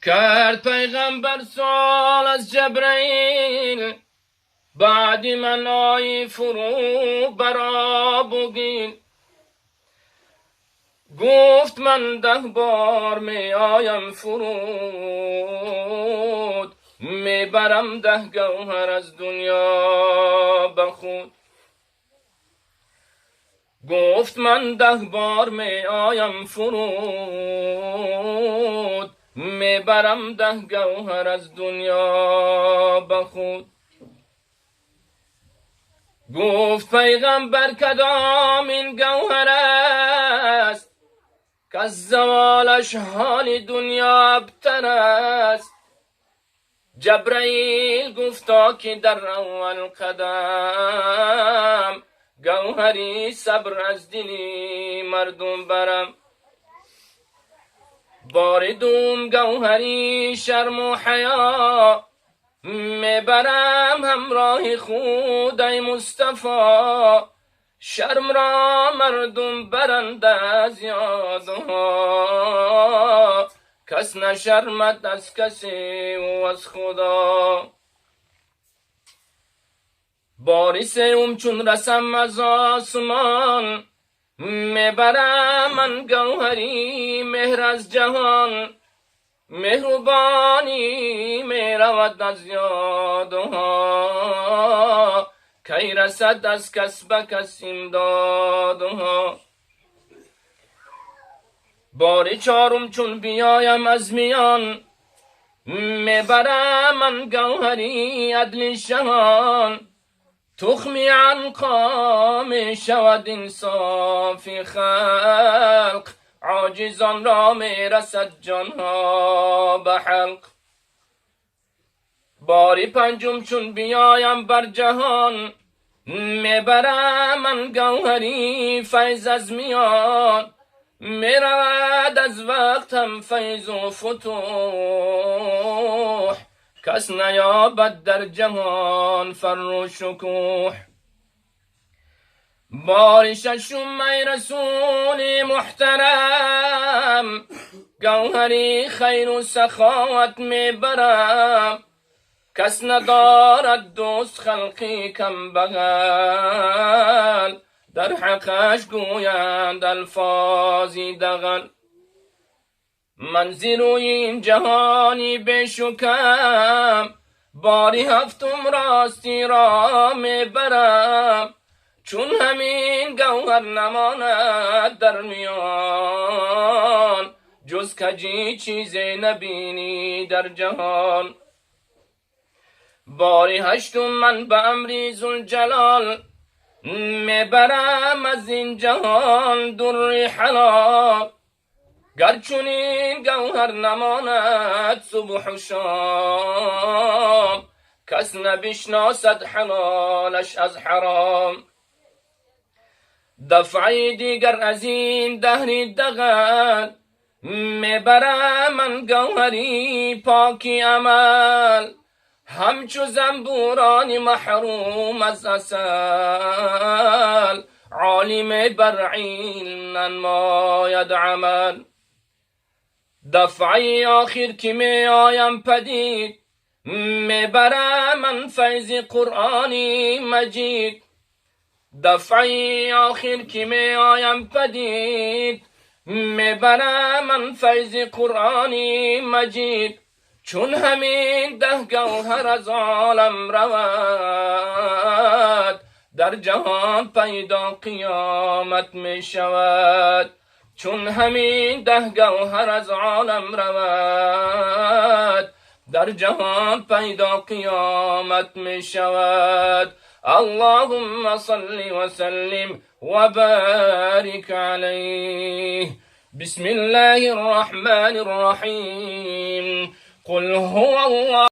کرد پیغمبر سوال از جبرئیل، بعدی من آیی فرو برا بگیل. گفت من 10 بار می آیم فرود، می برم 10 گوهر از دنیا به خود. گفت من 10 بار می آیم فرود، می برم 10 گوهر از دنیا به خود. گفت پیغمبر کدام این گوهر است، که از زوالش حال دنیا ابتر است. جبرئیل گفتا که در اول قدم، گوهری صبر از دلی مردم برم. بار دوم گوهری شرم و حیا، میبرم همراه خود ای مصطفی. شرم را مردم برند از یادها، کس نشرمد از کسی و از خدا. باری سوم چون رسم از آسمان، میبرم من گوهری مهر از جهان. مهربانی میرود از یادها، کی رسد از کس به کس امدادها. باری چارم چون بیایم از میان، میبرم من گوهری عدل شهان. تخمی عنقا می شود انصافی خلق، عاجزان را می رسد جانها به حلق. باری پنجم چون بیایم بر جهان، میبرم من گوهری فیض از میان. میرود از وقت هم فیض و فتوح، کس نیابد در جهان فر و شکوح. باری ششم ای رسول محترم، گوهری خیر و سخاوت میبرم. کس ندارد دوست خلقی کم بغل، در حقش گویند الفاظی دغل. من زیروی این جهانی بشکم، باری هفتم راستی را میبرم. چون همین گوهر نماند در میان، جز کجی چیزی نبینی در جهان. باری هشتم من به امری ذوالجلال، میبرم از این جهان در حلال. گر چنین گوهر نماند صبح و شام، کس نبشناسد حلالش از حرام. دفعی دیگر از این دهر دغل، میبرم من گوهری پاکی عمل. همچو زنبوران محروم از عسل، عالم بر علم ننماید عمل. دفعی آخر که می آیم پدید، میبرم من فیض قرآنی مجید. دفعی آخر که می آیم پدید، میبرم من فیض قرآنی مجید. چون همین 10 گوهر از عالم رود، در جهان پیدا قیامت می شود. چون همین 10 گوهر از عالم رود، در جهان پیدا قیامت می شود. اللهم صل وسلم وبارك عليه. بسم الله الرحمن الرحيم. قل هو الله